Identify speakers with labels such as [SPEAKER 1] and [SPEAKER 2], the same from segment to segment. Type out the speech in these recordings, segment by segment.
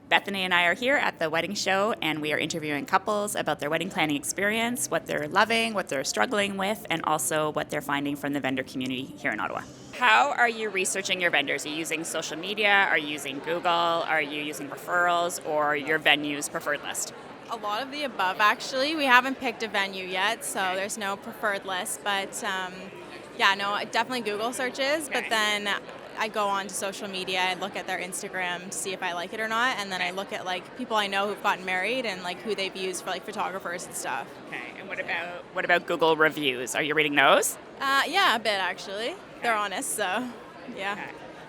[SPEAKER 1] Bethany and I are here at the wedding show, and we are interviewing couples about their wedding planning experience, what they're loving, what they're struggling with, and also what they're finding from the vendor community here in Ottawa. How are you researching your vendors? Are you using social media? Are you using Google? Are you using referrals or your venue's preferred list?
[SPEAKER 2] A lot of the above, actually. We haven't picked a venue yet, so there's no preferred list. But definitely Google searches. But then I go on to social media and look at their Instagram to see if I like it or not. And then I look at people I know who've gotten married and who they've used for photographers and stuff.
[SPEAKER 1] Okay. And what about Google reviews? Are you reading those?
[SPEAKER 2] Yeah, a bit actually. They're honest, so yeah.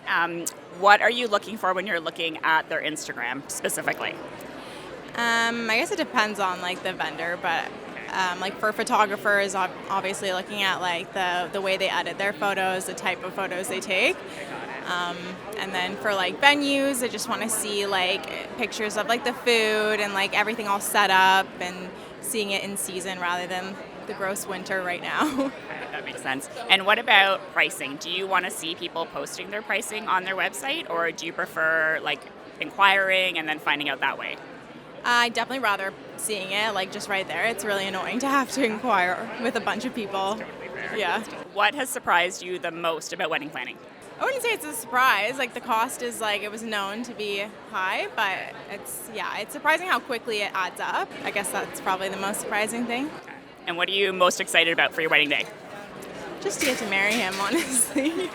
[SPEAKER 1] Okay. What are you looking for when you're looking at their Instagram specifically?
[SPEAKER 2] I guess it depends on the vendor, but for photographers, obviously looking at the way they edit their photos, the type of photos they take. And then for venues, I just want to see pictures of the food and everything all set up and seeing it in season rather than the gross winter right now.
[SPEAKER 1] That makes sense. And what about pricing? Do you want to see people posting their pricing on their website, or do you prefer inquiring and then finding out that way?
[SPEAKER 2] I definitely rather seeing it just right there. It's really annoying to have to inquire with a bunch of people.
[SPEAKER 1] Totally fair.
[SPEAKER 2] Yeah.
[SPEAKER 1] What has surprised you the most about wedding planning?
[SPEAKER 2] I wouldn't say it's a surprise. The cost is it was known to be high, but it's surprising how quickly it adds up. I guess that's probably the most surprising thing.
[SPEAKER 1] Okay. And what are you most excited about for your wedding day?
[SPEAKER 2] Just to get to marry him, honestly.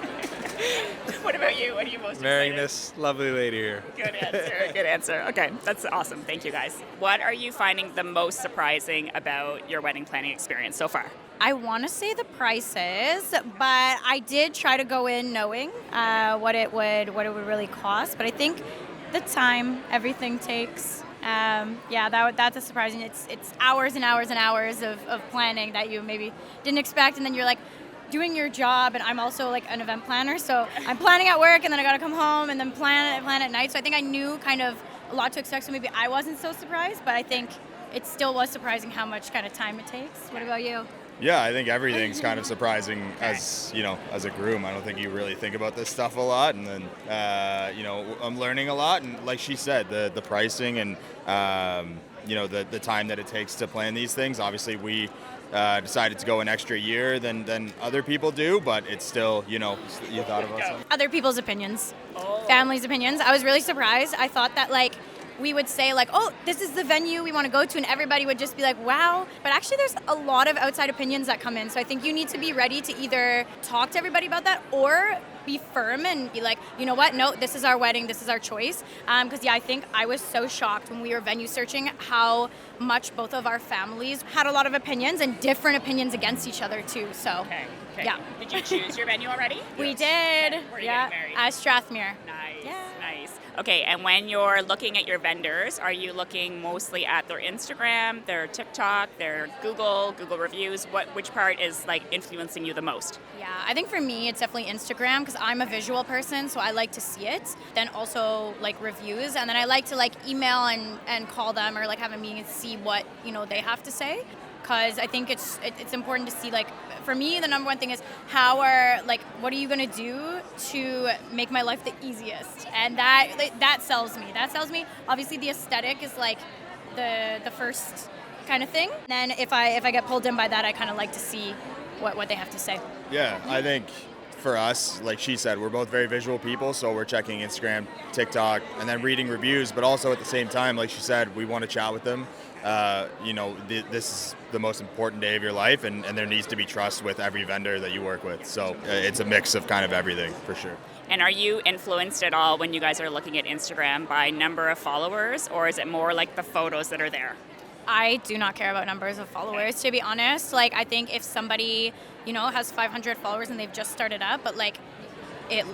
[SPEAKER 1] What about you? What are you most
[SPEAKER 3] Marrying
[SPEAKER 1] excited?
[SPEAKER 3] this lovely lady here.
[SPEAKER 1] Good answer. Good answer. Okay, that's awesome. Thank you, guys. What are you finding the most surprising about your wedding planning experience so far?
[SPEAKER 4] I want to say the prices, but I did try to go in knowing what it would really cost. But I think the time everything takes, that's a surprising. It's hours and hours and hours of planning that you maybe didn't expect, and then you're doing your job. And I'm also an event planner, so I'm planning at work, and then I got to come home and then plan at night. So I think I knew kind of a lot to expect. So maybe I wasn't so surprised, but I think it still was surprising how much kind of time it takes. What about you?
[SPEAKER 3] Yeah, I think everything's kind of surprising as a groom. I don't think you really think about this stuff a lot, and then I'm learning a lot. And like she said, the pricing and the time that it takes to plan these things. Obviously, we decided to go an extra year than other people do, but it's still you thought about something.
[SPEAKER 4] Other people's opinions, family's opinions. I was really surprised. I thought that we would say oh, this is the venue we want to go to, and everybody would just be wow. But actually there's a lot of outside opinions that come in. So I think you need to be ready to either talk to everybody about that or be firm and be you know what, no, this is our wedding, this is our choice. Because I think I was so shocked when we were venue searching how much both of our families had a lot of opinions and different opinions against each other too. So
[SPEAKER 1] Okay.
[SPEAKER 4] yeah.
[SPEAKER 1] Did you choose your venue already?
[SPEAKER 4] We did.
[SPEAKER 1] Where are you
[SPEAKER 4] yeah.
[SPEAKER 1] getting married?
[SPEAKER 4] At Strathmere.
[SPEAKER 1] Nice.
[SPEAKER 4] Yeah.
[SPEAKER 1] Nice. Okay, and when you're looking at your vendors, are you looking mostly at their Instagram, their TikTok, their Google reviews? Which part is influencing you the most?
[SPEAKER 4] Yeah, I think for me it's definitely Instagram because I'm a visual person, so I like to see it. Then also reviews, and then I like to email and call them or have a meeting and see what they have to say. Because I think it's important to see for me the number one thing is what are you gonna do to make my life the easiest, and that sells me. That sells me. Obviously the aesthetic is the first kind of thing. Then if I get pulled in by that, I kind of like to see what they have to say.
[SPEAKER 3] Yeah, I think for us, like she said, we're both very visual people, so we're checking Instagram, TikTok, and then reading reviews, but also at the same time, like she said, we want to chat with them. This is the most important day of your life, and there needs to be trust with every vendor that you work with. So it's a mix of kind of everything, for sure.
[SPEAKER 1] And are you influenced at all when you guys are looking at Instagram by number of followers, or is it more the photos that are there?
[SPEAKER 4] I do not care about numbers of followers, to be honest. I think if somebody, has 500 followers and they've just started up, but it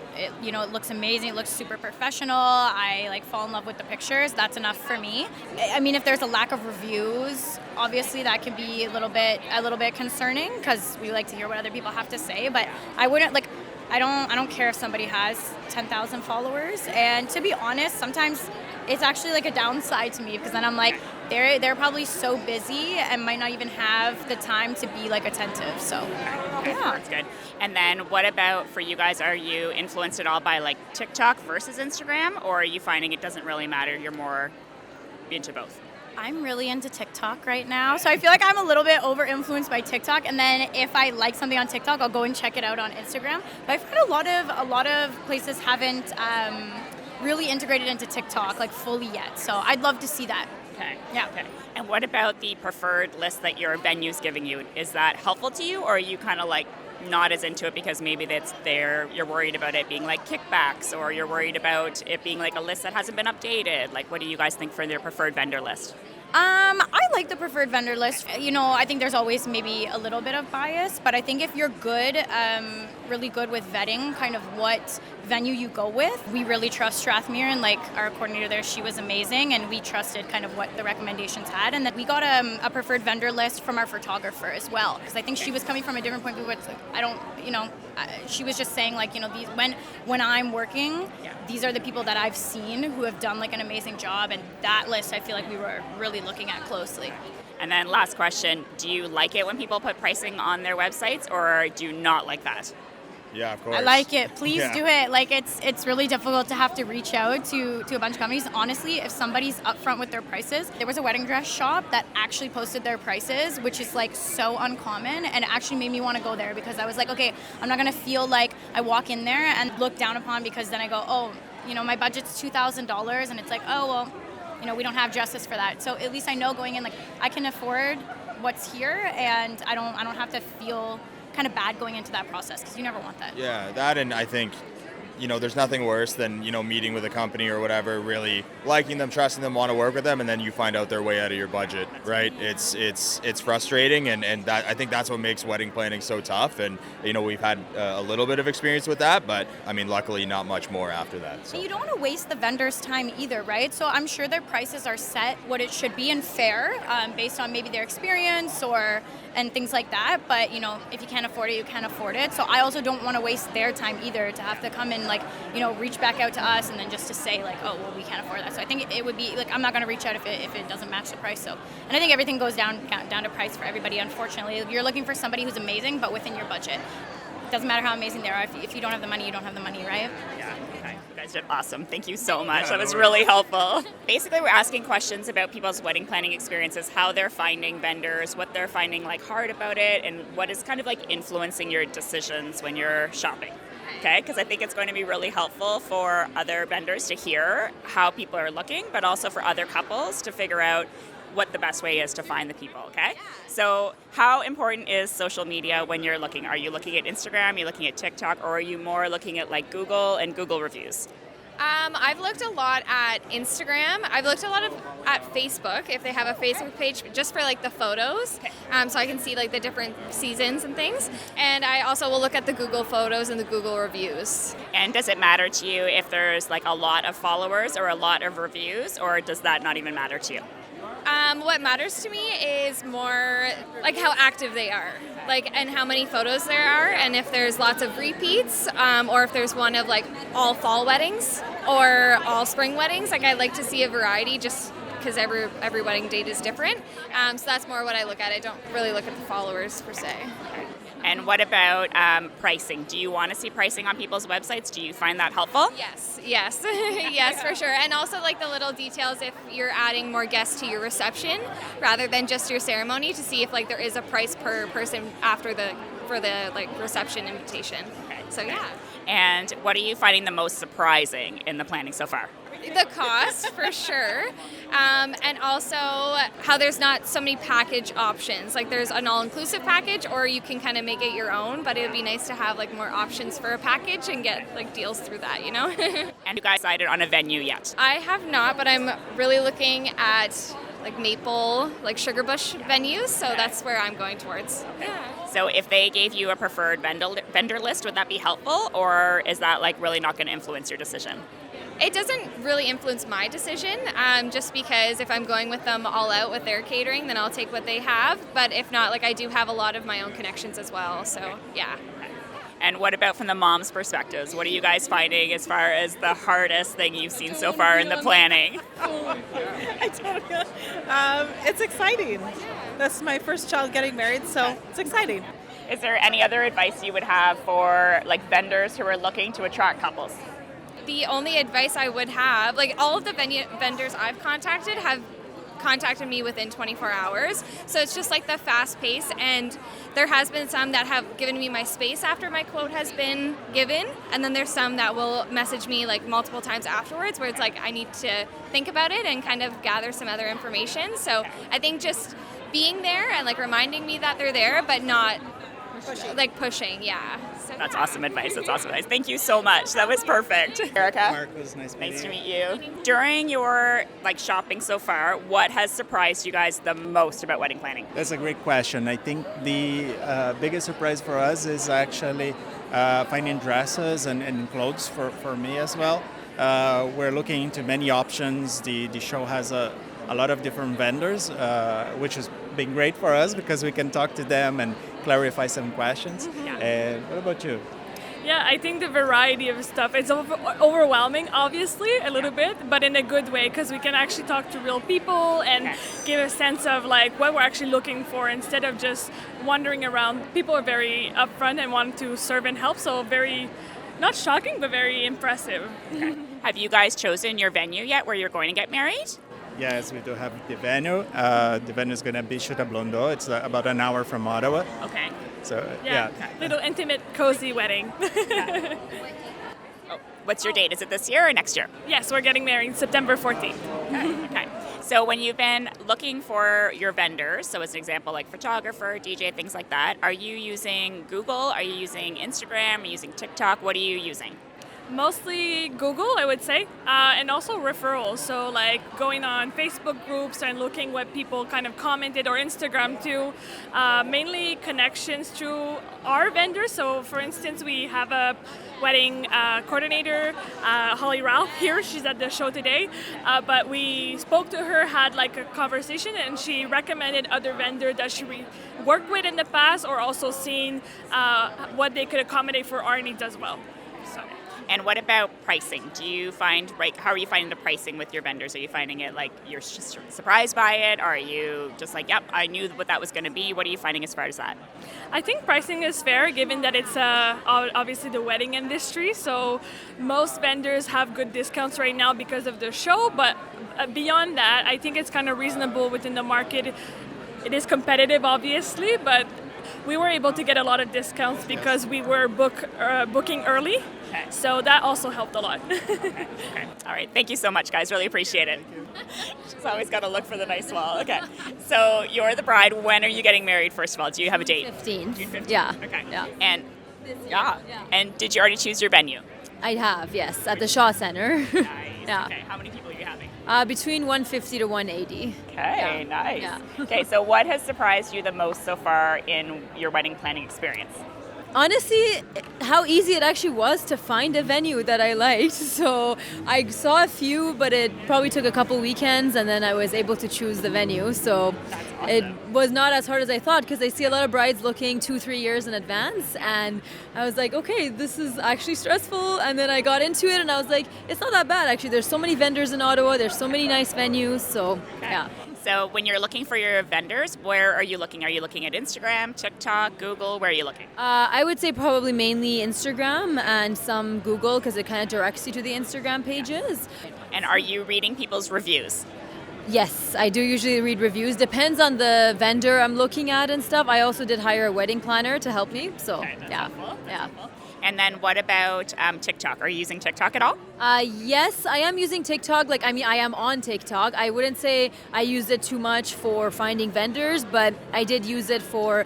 [SPEAKER 4] looks amazing, it looks super professional, I fall in love with the pictures, that's enough for me. I mean, if there's a lack of reviews, obviously that can be a little bit concerning because we like to hear what other people have to say, but I wouldn't I don't care if somebody has 10,000 followers, and to be honest, sometimes it's actually like a downside to me, because then I'm like, they're probably so busy and might not even have the time to be like attentive. So
[SPEAKER 1] Okay, that's good. And then what about for you guys? Are you influenced at all by like TikTok versus Instagram, or are you finding it doesn't really matter? You're more into both?
[SPEAKER 4] I'm really into TikTok right now, so I feel like I'm a little bit over influenced by TikTok. And then if I like something on TikTok, I'll go and check it out on Instagram. But I've heard a lot of places haven't really integrated into TikTok like fully yet. So I'd love to see that.
[SPEAKER 1] Okay.
[SPEAKER 4] Yeah.
[SPEAKER 1] Okay. And what about the preferred list that your venue's giving you? Is that helpful to you, or are you kind of like not as into it because maybe that's there, you're worried about it being like kickbacks, or you're worried about it being like a list that hasn't been updated? Like, what do you guys think for their preferred vendor list?
[SPEAKER 4] I like the preferred vendor list. You know, I think there's always maybe a little bit of bias, but I think if you're good, really good with vetting kind of what venue you go with, we really trust Strathmere, and like our coordinator there, she was amazing, and we trusted kind of what the recommendations had, and that we got a preferred vendor list from our photographer as well, because I think she was coming from a different point of view. It's like, I don't, you know, she was just saying like, you know, these when I'm working, these are the people that I've seen who have done like an amazing job, and that list I feel like we were really looking at closely.
[SPEAKER 1] And then last question, do you like it when people put pricing on their websites, or do you not like that?
[SPEAKER 3] Yeah, of course.
[SPEAKER 4] I like it. Please
[SPEAKER 3] Yeah.
[SPEAKER 4] do it. Like it's really difficult to have to reach out to a bunch of companies. Honestly, if somebody's upfront with their prices, there was a wedding dress shop that actually posted their prices, which is like so uncommon, and it actually made me want to go there, because I was like, okay, I'm not gonna feel like I walk in there and look down upon, because then I go, oh, you know, my budget's $2,000, and it's like, oh well, you know, we don't have dresses for that. So at least I know going in, like, I can afford what's here, and I don't have to feel kind of bad going into that process, because you never want that.
[SPEAKER 3] Yeah, that, and I think, you know, there's nothing worse than, you know, meeting with a company or whatever, really liking them, trusting them, want to work with them, and then you find out they're way out of your budget, right? It's frustrating, and that, I think that's what makes wedding planning so tough. And, you know, we've had a little bit of experience with that, but I mean, luckily not much more after that. So.
[SPEAKER 4] And you don't want to waste the vendor's time either, right? So I'm sure their prices are set what it should be and fair, based on maybe their experience and things like that. But, you know, if you can't afford it, you can't afford it. So I also don't want to waste their time either, to have to come and, like, you know, reach back out to us and then just to say, like, oh, well, we can't afford that. So I think it would be, like, I'm not going to reach out if it doesn't match the price. So, and I think everything goes down to price for everybody, unfortunately. If you're looking for somebody who's amazing, but within your budget. It doesn't matter how amazing they are. If you don't have the money, you don't have the money, right?
[SPEAKER 1] Yeah, okay. You guys did awesome. Thank you so much. That was really helpful. Basically, we're asking questions about people's wedding planning experiences, how they're finding vendors, what they're finding like hard about it, and what is kind of like influencing your decisions when you're shopping. Okay, because I think it's going to be really helpful for other vendors to hear how people are looking, but also for other couples to figure out what the best way is to find the people, okay? So how important is social media when you're looking? Are you looking at Instagram, are you looking at TikTok, or are you more looking at like Google and Google reviews?
[SPEAKER 5] I've looked a lot at Instagram. I've looked a lot at Facebook, if they have a Facebook page, just for like the photos, so I can see like the different seasons and things. And I also will look at the Google photos and the Google reviews.
[SPEAKER 1] And does it matter to you if there's like a lot of followers or a lot of reviews, or does that not even matter to you?
[SPEAKER 5] What matters to me is more like how active they are, like, and how many photos there are, and if there's lots of repeats, or if there's one of like all fall weddings or all spring weddings. Like, I like to see a variety, just because every wedding date is different. So that's more what I look at. I don't really look at the followers per se.
[SPEAKER 1] And what about pricing? Do you want to see pricing on people's websites? Do you find that helpful?
[SPEAKER 5] Yes, yes, for sure. And also like the little details if you're adding more guests to your reception rather than just your ceremony, to see if like there is a price per person for the like reception invitation.
[SPEAKER 1] Okay.
[SPEAKER 5] So yeah.
[SPEAKER 1] And what are you finding the most surprising in the planning so far?
[SPEAKER 5] The cost, for sure, and also how there's not so many package options. Like, there's an all-inclusive package, or you can kind of make it your own, but it would be nice to have like more options for a package and get like deals through that, you know?
[SPEAKER 1] And you guys decided on a venue yet?
[SPEAKER 5] I have not, but I'm really looking at like Maple, like Sugarbush venues, so that's where I'm going towards. Yeah.
[SPEAKER 1] So if they gave you a preferred vendor list, would that be helpful, or is that like really not going to influence your decision?
[SPEAKER 5] It doesn't really influence my decision, just because if I'm going with them all out with their catering, then I'll take what they have. But if not, like, I do have a lot of my own connections as well, so yeah.
[SPEAKER 1] And what about from the mom's perspectives? What are you guys finding as far as the hardest thing you've seen so far in the planning?
[SPEAKER 6] I don't know. It's exciting. That's my first child getting married, so it's exciting.
[SPEAKER 1] Is there any other advice you would have for like vendors who are looking to attract couples?
[SPEAKER 5] The only advice I would have, like all of the vendors I've contacted have contacted me within 24 hours. So it's just like the fast pace, and there has been some that have given me my space after my quote has been given, and then there's some that will message me like multiple times afterwards where it's like I need to think about it and kind of gather some other information. So I think just being there and like reminding me that they're there, but not pushing, yeah. So,
[SPEAKER 1] That's awesome advice. That's awesome advice. Thank you so much. That was perfect. Erica?
[SPEAKER 7] Mark, was nice
[SPEAKER 1] to meet you. During your shopping so far, what has surprised you guys the most about wedding planning?
[SPEAKER 7] That's a great question. I think the biggest surprise for us is actually finding dresses and clothes for me as well. We're looking into many options. The show has a lot of different vendors, which has been great for us because we can talk to them and clarify some questions. And what about you?
[SPEAKER 8] Yeah, I think the variety of stuff, it's overwhelming, obviously, a little bit, but in a good way, because we can actually talk to real people and give a sense of like what we're actually looking for instead of just wandering around. People are very upfront and want to serve and help, so very, not shocking, but very impressive.
[SPEAKER 1] Have you guys chosen your venue yet where you're going to get married?
[SPEAKER 7] Yes, we do have the venue. The venue is going to be Chute Blondeau. It's about an hour from Ottawa.
[SPEAKER 1] Okay.
[SPEAKER 7] So, yeah.
[SPEAKER 8] Little intimate, cozy wedding.
[SPEAKER 1] What's your date? Is it this year or next year?
[SPEAKER 8] Yes, we're getting married September 14th.
[SPEAKER 1] Okay. So when you've been looking for your vendors, so as an example, like photographer, DJ, things like that, are you using Google? Are you using Instagram? Are you using TikTok? What are you using?
[SPEAKER 8] Mostly Google, I would say, and also referrals. So like going on Facebook groups and looking what people kind of commented, or Instagram too. Mainly connections through our vendors. So for instance, we have a wedding coordinator, Holly Ralph here. She's at the show today. But we spoke to her, had like a conversation, and she recommended other vendors that she worked with in the past, or also seen what they could accommodate for our needs as well. So.
[SPEAKER 1] And what about pricing? Do you find, how are you finding the pricing with your vendors? Are you finding it like you're just surprised by it? Or are you just like, yep, I knew what that was going to be? What are you finding as far as that?
[SPEAKER 8] I think pricing is fair given that it's obviously the wedding industry. So most vendors have good discounts right now because of the show. But beyond that, I think it's kind of reasonable within the market. It is competitive, obviously, but we were able to get a lot of discounts because we were booking early.
[SPEAKER 1] Okay.
[SPEAKER 8] So that also helped a lot.
[SPEAKER 1] Okay. All right. Thank you so much, guys. Really appreciate it. She's always got to look for the nice wall. Okay. So you're the bride. When are you getting married, first of all? Do you have a date?
[SPEAKER 9] 15th.
[SPEAKER 1] June 15th?
[SPEAKER 9] Yeah.
[SPEAKER 1] Okay.
[SPEAKER 9] Yeah.
[SPEAKER 1] And And did you already choose your venue?
[SPEAKER 9] I have, yes, at the Shaw Center.
[SPEAKER 1] Nice.
[SPEAKER 9] Yeah.
[SPEAKER 1] Okay. How many people are you having?
[SPEAKER 9] Between 150 to 180.
[SPEAKER 1] Okay.
[SPEAKER 9] Yeah.
[SPEAKER 1] Nice.
[SPEAKER 9] Yeah.
[SPEAKER 1] Okay. So what has surprised you the most so far in your wedding planning experience?
[SPEAKER 9] Honestly, how easy it actually was to find a venue that I liked. So I saw a few, but it probably took a couple weekends, and then I was able to choose the venue. So it was not as hard as I thought, because I see a lot of brides looking 2-3 years in advance, and I was like, okay, this is actually stressful. And then I got into it, and I was like, it's not that bad actually. There's so many vendors in Ottawa. There's so many nice venues. So yeah.
[SPEAKER 1] So when you're looking for your vendors, where are you looking? Are you looking at Instagram, TikTok, Google? Where are you looking?
[SPEAKER 9] I would say probably mainly Instagram and some Google, because it kind of directs you to the Instagram pages.
[SPEAKER 1] And are you reading people's reviews?
[SPEAKER 9] Yes, I do usually read reviews. Depends on the vendor I'm looking at and stuff. I also did hire a wedding planner to help me. So yeah.
[SPEAKER 1] And then what about TikTok? Are you using TikTok at all?
[SPEAKER 9] Yes, I am using TikTok. I am on TikTok. I wouldn't say I used it too much for finding vendors, but I did use it for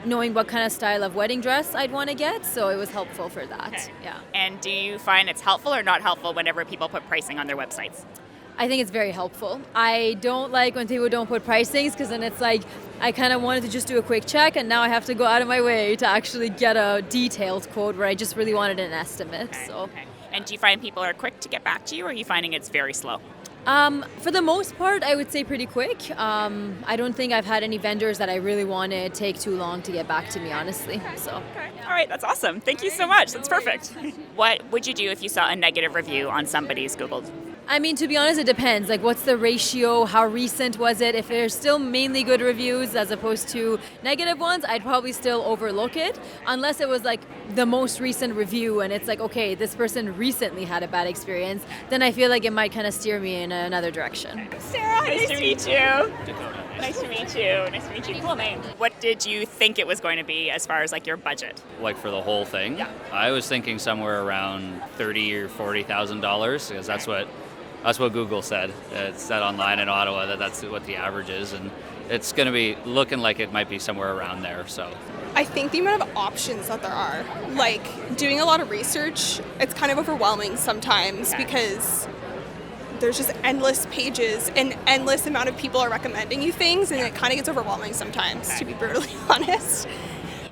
[SPEAKER 9] knowing what kind of style of wedding dress I'd want to get. So it was helpful for that.
[SPEAKER 1] Okay.
[SPEAKER 9] Yeah.
[SPEAKER 1] And do you find it's helpful or not helpful whenever people put pricing on their websites?
[SPEAKER 9] I think it's very helpful. I don't like when people don't put pricings, because then it's like I kind of wanted to just do a quick check, and now I have to go out of my way to actually get a detailed quote where I just really wanted an estimate.
[SPEAKER 1] Okay.
[SPEAKER 9] So.
[SPEAKER 1] Okay. And do you find people are quick to get back to you, or are you finding it's very slow?
[SPEAKER 9] For the most part, I would say pretty quick. I don't think I've had any vendors that I really want to take too long to get back to me, honestly. So.
[SPEAKER 1] All right, that's awesome. Thank you so much. That's perfect. What would you do if you saw a negative review on somebody's Googled?
[SPEAKER 9] I mean, to be honest, it depends. Like, what's the ratio? How recent was it? If there's still mainly good reviews as opposed to negative ones, I'd probably still overlook it. Unless it was like the most recent review and it's like, okay, this person recently had a bad experience, then I feel like it might kind of steer me in another direction.
[SPEAKER 1] Sarah, nice to meet you. Nice to meet you. Nice to meet you. Cool name. What did you think it was going to be as far as like your budget?
[SPEAKER 10] Like for the whole thing?
[SPEAKER 1] Yeah.
[SPEAKER 10] I was thinking somewhere around $30,000 or $40,000 because that's what Google said. It said online in Ottawa that that's what the average is, and it's going to be looking like it might be somewhere around there. So
[SPEAKER 11] I think the amount of options that there are, like doing a lot of research, it's kind of overwhelming sometimes because there's just endless pages and endless amount of people are recommending you things, and it kind of gets overwhelming sometimes, to be brutally honest.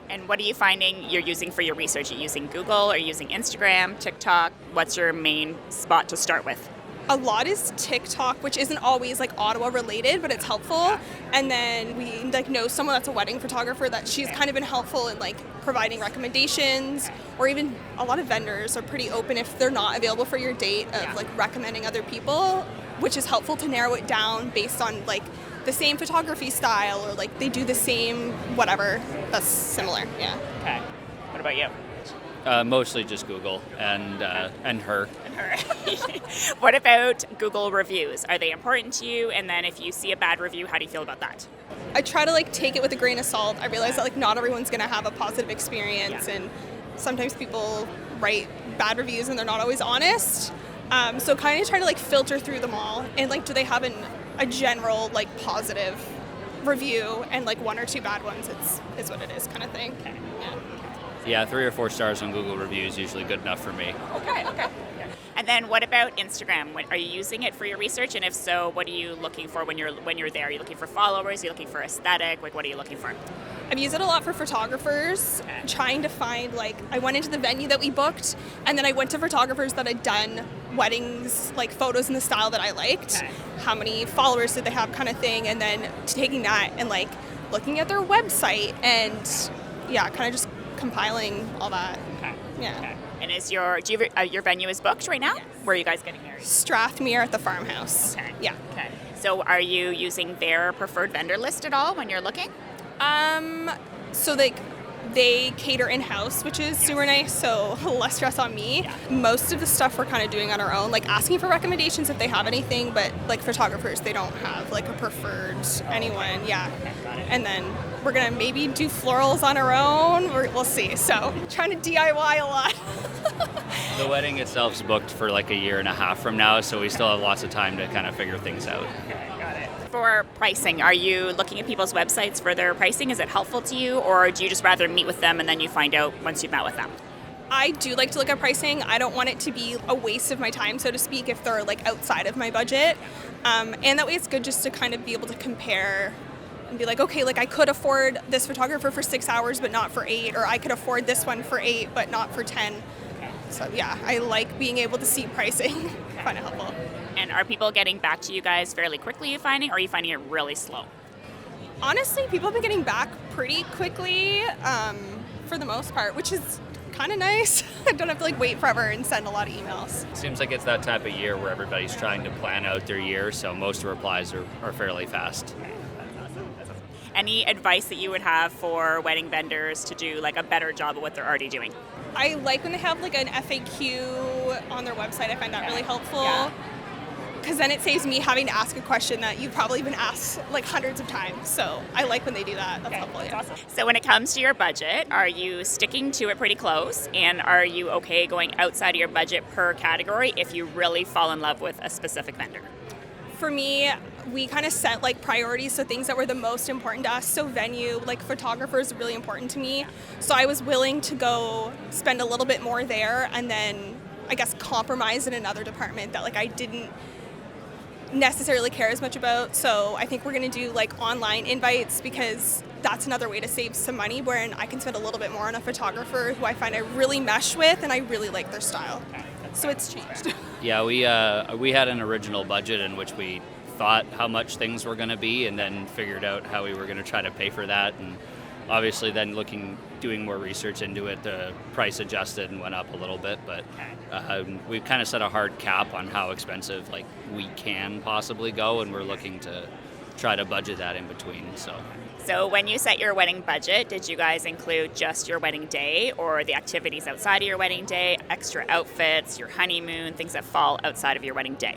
[SPEAKER 1] And what are you finding you're using for your research? Are you using Google? Are you using Instagram, TikTok? What's your main spot to start with?
[SPEAKER 11] A lot is TikTok, which isn't always like Ottawa related, but it's helpful. And then we like know someone that's a wedding photographer that she's kind of been helpful in like providing recommendations, or even a lot of vendors are pretty open if they're not available for your date of like recommending other people, which is helpful to narrow it down based on like the same photography style or like they do the same whatever that's similar. Yeah.
[SPEAKER 1] Okay. What about you?
[SPEAKER 10] mostly just Google and her.
[SPEAKER 1] What about Google reviews? Are they important to you? And then if you see a bad review, how do you feel about that?
[SPEAKER 11] I try to take it with a grain of salt. I realize that not everyone's going to have a positive experience, and sometimes people write bad reviews and they're not always honest. So kind of try to filter through them all and do they have a general positive review and one or two bad ones. It's what it is kind of thing.
[SPEAKER 1] Okay.
[SPEAKER 10] Yeah, 3 or 4 stars on Google reviews is usually good enough for me.
[SPEAKER 1] Okay. And then what about Instagram? Are you using it for your research? And if so, what are you looking for when you're there? Are you looking for followers? Are you looking for aesthetic? What are you looking for?
[SPEAKER 11] I've used it a lot for photographers, trying to find, I went into the venue that we booked, and then I went to photographers that had done weddings, photos in the style that I liked.
[SPEAKER 1] Okay.
[SPEAKER 11] How many followers did they have kind of thing, and then taking that and, looking at their website and, kind of just compiling all that.
[SPEAKER 1] Okay.
[SPEAKER 11] Yeah.
[SPEAKER 1] Okay. And your venue is booked right now? Yes. Where are you guys getting married?
[SPEAKER 11] Strathmere at the farmhouse.
[SPEAKER 1] Okay.
[SPEAKER 11] Yeah.
[SPEAKER 1] Okay. So are you using their preferred vendor list at all when you're looking?
[SPEAKER 11] So they cater in-house, which is super nice, so less stress on me.
[SPEAKER 1] Yeah.
[SPEAKER 11] Most of the stuff we're kind of doing on our own, asking for recommendations if they have anything, but photographers, they don't have a preferred anyone. Yeah.
[SPEAKER 1] Okay, got it.
[SPEAKER 11] And then we're gonna maybe do florals on our own. We'll see. So trying to DIY a lot.
[SPEAKER 10] The wedding itself is booked for a year and a half from now, so we still have lots of time to kind of figure things out.
[SPEAKER 1] Okay, got it. For pricing, are you looking at people's websites for their pricing? Is it helpful to you, or do you just rather meet with them and then you find out once you've met with them?
[SPEAKER 11] I do like to look at pricing. I don't want it to be a waste of my time, so to speak, if they're outside of my budget. And that way it's good just to kind of be able to compare and be okay, I could afford this photographer for 6 hours but not for 8, or I could afford this one for 8 but not for 10. So yeah, I like being able to see pricing. I find it helpful.
[SPEAKER 1] And are people getting back to you guys fairly quickly, you finding, or are you finding it really slow?
[SPEAKER 11] Honestly, people have been getting back pretty quickly for the most part, which is kind of nice. I don't have to wait forever and send a lot of emails.
[SPEAKER 10] Seems like it's that type of year where everybody's trying to plan out their year, so most replies are fairly fast.
[SPEAKER 1] That's awesome. Any advice that you would have for wedding vendors to do a better job of what they're already doing?
[SPEAKER 11] I like when they have an FAQ on their website. I find that really helpful.
[SPEAKER 1] Yeah.
[SPEAKER 11] Because then it saves me having to ask a question that you've probably been asked hundreds of times. So I like when they do that. That's helpful. Yeah.
[SPEAKER 1] Awesome. So when it comes to your budget, are you sticking to it pretty close? And are you okay going outside of your budget per category if you really fall in love with a specific vendor?
[SPEAKER 11] For me, we kind of set priorities, so things that were the most important to us. So venue, photographers is really important to me. So I was willing to go spend a little bit more there and then I guess compromise in another department that I didn't necessarily care as much about. So I think we're going to do online invites, because that's another way to save some money, wherein I can spend a little bit more on a photographer who I find I really mesh with and I really like their style.
[SPEAKER 1] Okay, that's
[SPEAKER 11] So it's changed.
[SPEAKER 10] Yeah, we had an original budget in which we thought how much things were going to be, and then figured out how we were going to try to pay for that. And obviously, then doing more research into it, the price adjusted and went up a little bit. But we've kind of set a hard cap on how expensive like we can possibly go, and we're looking to try to budget that in between.
[SPEAKER 1] So when you set your wedding budget, did you guys include just your wedding day or the activities outside of your wedding day, extra outfits, your honeymoon, things that fall outside of your wedding day?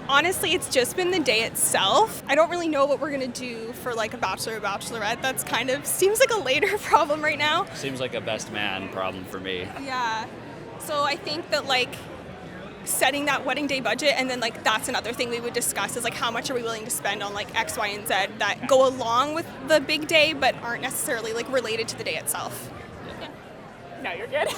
[SPEAKER 11] Honestly, it's just been the day itself. I don't really know what we're going to do for like a bachelor or bachelorette. That's kind of seems like a later problem right now.
[SPEAKER 10] Seems like a best man problem for me.
[SPEAKER 11] Yeah. So I think that like setting that wedding day budget, and then like that's another thing we would discuss is like how much are we willing to spend on like X, Y, and Z that go along with the big day but aren't necessarily like related to the day itself.
[SPEAKER 1] No, you're good.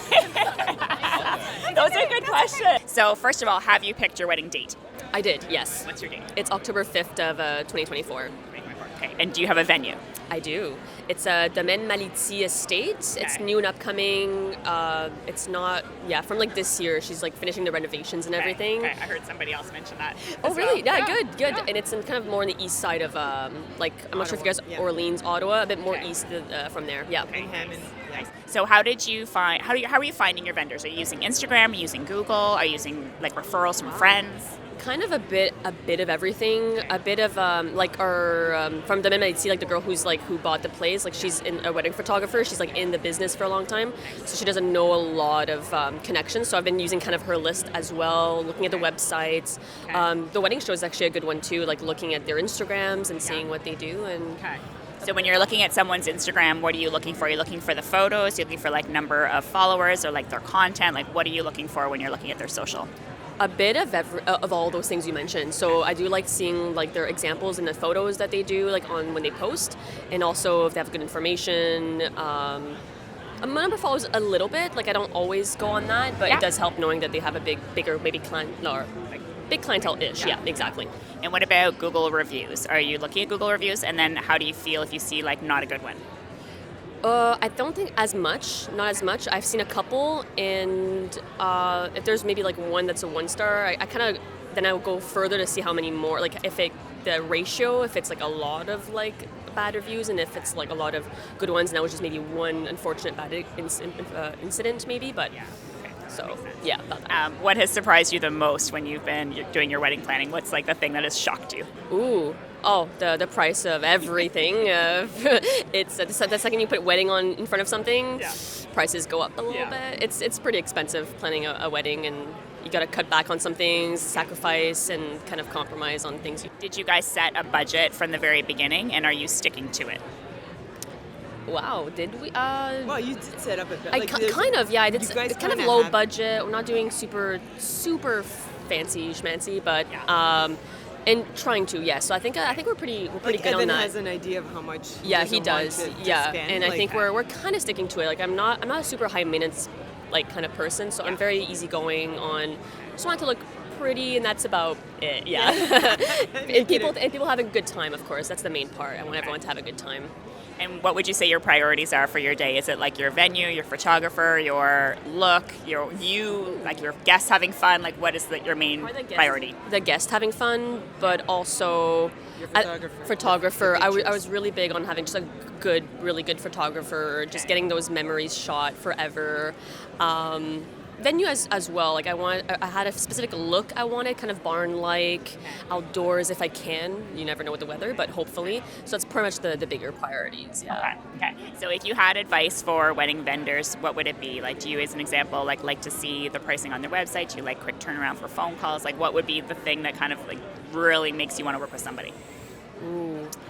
[SPEAKER 1] Those are good questions. So first of all, have you picked your wedding date?
[SPEAKER 12] I did, yes.
[SPEAKER 1] What's your date?
[SPEAKER 12] It's October 5th of 2024.
[SPEAKER 1] Okay, and do you have a venue?
[SPEAKER 12] I do. It's a Domaine Maliti estate. It's new and upcoming. It's not, from like this year. She's like finishing the renovations and everything.
[SPEAKER 1] Okay. I heard somebody else mention that.
[SPEAKER 12] Oh, really?
[SPEAKER 1] Well.
[SPEAKER 12] Yeah, good.
[SPEAKER 1] Yeah.
[SPEAKER 12] And it's in kind of more on the east side of, like, I'm not sure if you guys, Orleans, Ottawa, a bit more east from there. Yeah.
[SPEAKER 1] Okay, nice. So how did you find, how are you finding your vendors? Are you using Instagram? Are you using Google? Are you using like referrals from friends?
[SPEAKER 12] Kind of a bit of everything. A bit of like our from Domaine Maliti, like the girl who bought the place. Like she's a wedding photographer. She's like in the business for a long time, so she doesn't know a lot of connections. So I've been using kind of her list as well, looking at the websites. The wedding show is actually a good one too. Like looking at their Instagrams and seeing what they do. And
[SPEAKER 1] so when you're looking at someone's Instagram, what are you looking for? Are you looking for the photos? Are you looking for like number of followers or like their content? Like what are you looking for when you're looking at their social?
[SPEAKER 12] A bit of all those things you mentioned. So I do like seeing like their examples in the photos that they do, like on when they post, and also if they have good information. My number follows a little bit. Like I don't always go on that, but it does help knowing that they have a bigger maybe big clientele-ish. Yeah, exactly.
[SPEAKER 1] And what about Google reviews? Are you looking at Google reviews, and then how do you feel if you see like not a good one?
[SPEAKER 12] I don't think not as much. I've seen a couple, and if there's maybe like one that's a 1-star, I kind of, then I will go further to see how many more, like the ratio, if it's like a lot of like bad reviews, and if it's like a lot of good ones, and that was just maybe one unfortunate bad incident maybe, but so yeah.
[SPEAKER 1] What has surprised you the most when you've been doing your wedding planning? What's like the thing that has shocked you?
[SPEAKER 12] The price of everything. It's the second you put wedding on in front of something, prices go up a little bit. It's pretty expensive planning a wedding, and you got to cut back on some things, sacrifice, and kind of compromise on things.
[SPEAKER 1] Did you guys set a budget from the very beginning, and are you sticking to it?
[SPEAKER 12] Wow, did we?
[SPEAKER 13] Well, you did set up a budget.
[SPEAKER 12] Kind of, yeah. I did. It's kind of low budget. We're not doing super fancy schmancy, but and trying to, yes. So I think we're pretty good
[SPEAKER 13] Evan
[SPEAKER 12] on that.
[SPEAKER 13] has an idea of how much.
[SPEAKER 12] He does.
[SPEAKER 13] Spend,
[SPEAKER 12] and I think we're kind of sticking to it. Like I'm not a super high maintenance like kind of person, so I'm very easygoing on. Just want it to look pretty, and that's about it. Yeah. and people have a good time, of course. That's the main part. I want everyone to have a good time.
[SPEAKER 1] And what would you say your priorities are for your day? Is it like your venue, your photographer, your look, your guests having fun? Like what is your main priority?
[SPEAKER 12] The guest having fun, but also photographer. I was really big on having just a really good photographer, just getting those memories shot forever. Venue as well. Like I had a specific look I wanted, kind of barn-like, outdoors if I can. You never know with the weather, but hopefully. So that's pretty much the bigger priorities. Yeah.
[SPEAKER 1] Okay. So if you had advice for wedding vendors, what would it be? Like, do you, as an example, like to see the pricing on their website? Do you like quick turnaround for phone calls? Like, what would be the thing that kind of like really makes you want to work with somebody?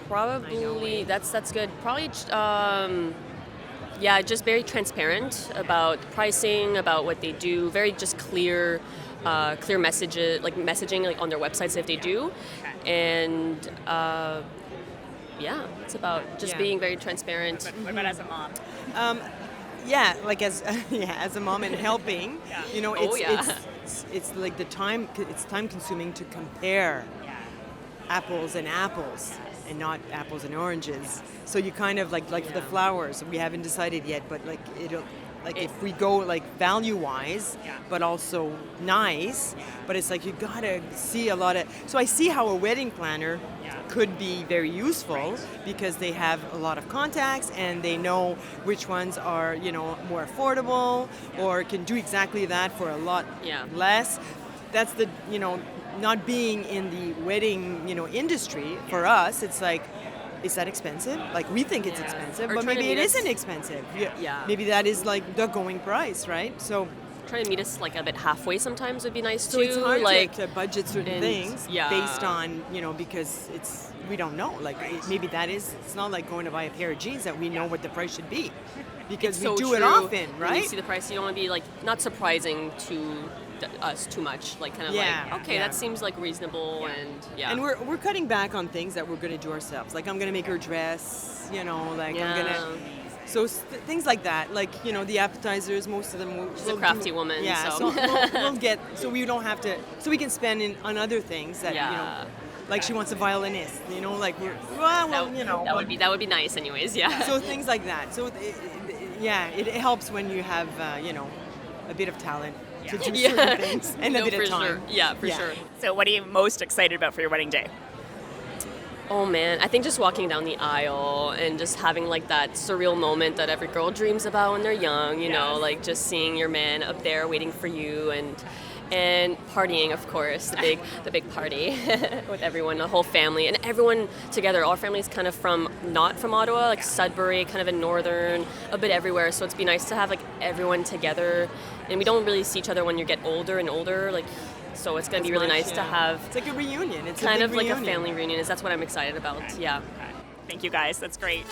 [SPEAKER 12] Probably that's good. Probably. Just very transparent about pricing, about what they do. Very just clear messages, like messaging, like on their websites if they do, and it's about just being very transparent.
[SPEAKER 1] What about as a mom?
[SPEAKER 13] As a mom and helping, it's like it's time consuming to compare apples and apples. And not apples and oranges. So you kind of like for the flowers, we haven't decided yet, but like Like if we go like value-wise, but also nice, but it's like you gotta see a lot of. So I see how a wedding planner could be very useful because they have a lot of contacts and they know which ones are, you know, more affordable or can do exactly that for a lot less. That's the, you know, not being in the wedding, you know, industry for us. It's like, is that expensive? Like we think it's expensive,
[SPEAKER 12] Or
[SPEAKER 13] but
[SPEAKER 12] trying to
[SPEAKER 13] maybe it
[SPEAKER 12] meet us-
[SPEAKER 13] isn't expensive.
[SPEAKER 12] Yeah.
[SPEAKER 13] Maybe that is like the going price, right? So
[SPEAKER 12] Trying to meet us like a bit halfway sometimes would be nice
[SPEAKER 13] so
[SPEAKER 12] too.
[SPEAKER 13] it's hard
[SPEAKER 12] like
[SPEAKER 13] to budget certain
[SPEAKER 12] and-
[SPEAKER 13] things
[SPEAKER 12] yeah.
[SPEAKER 13] based on, you know, because we don't know. Like maybe that is, it's not like going to buy a pair of jeans that we know what the price should be because
[SPEAKER 12] It's
[SPEAKER 13] we
[SPEAKER 12] so
[SPEAKER 13] do it
[SPEAKER 12] true.
[SPEAKER 13] often,
[SPEAKER 12] When
[SPEAKER 13] right?
[SPEAKER 12] you see the price, you don't want to be like not surprising to us too much. Like kind of like, okay, that seems like reasonable and
[SPEAKER 13] And we're cutting back on things that we're going to do ourselves. Like I'm going to make her dress, you know, like I'm going to. So things like that, like, you know, the appetizers, most of them will.
[SPEAKER 12] She's a crafty woman,
[SPEAKER 13] Yeah,
[SPEAKER 12] so.
[SPEAKER 13] we'll get, so we don't have to, so we can spend on other things that, you know, like she wants a violinist, you know, like you know.
[SPEAKER 12] That would be nice anyways, yeah.
[SPEAKER 13] So things like that. So it helps when you have, you know, a bit of talent to do certain things and a bit of time.
[SPEAKER 12] Sure. Yeah, for sure.
[SPEAKER 1] So what are you most excited about for your wedding day?
[SPEAKER 12] Oh man, I think just walking down the aisle and just having like that surreal moment that every girl dreams about when they're young, you know, like just seeing your man up there waiting for you and partying, of course, the big party with everyone, the whole family and everyone together. Our family's kind of not from Ottawa, like Sudbury, kind of in northern, a bit everywhere. So it'd be nice to have like everyone together. And we don't really see each other when you get older and older, like. So it's going to be really nice to have.
[SPEAKER 13] It's like a reunion. It's
[SPEAKER 12] kind
[SPEAKER 13] a
[SPEAKER 12] of
[SPEAKER 13] big
[SPEAKER 12] like
[SPEAKER 13] reunion.
[SPEAKER 12] a family reunion. That's what I'm excited about. Yeah.
[SPEAKER 1] Thank you guys. That's great.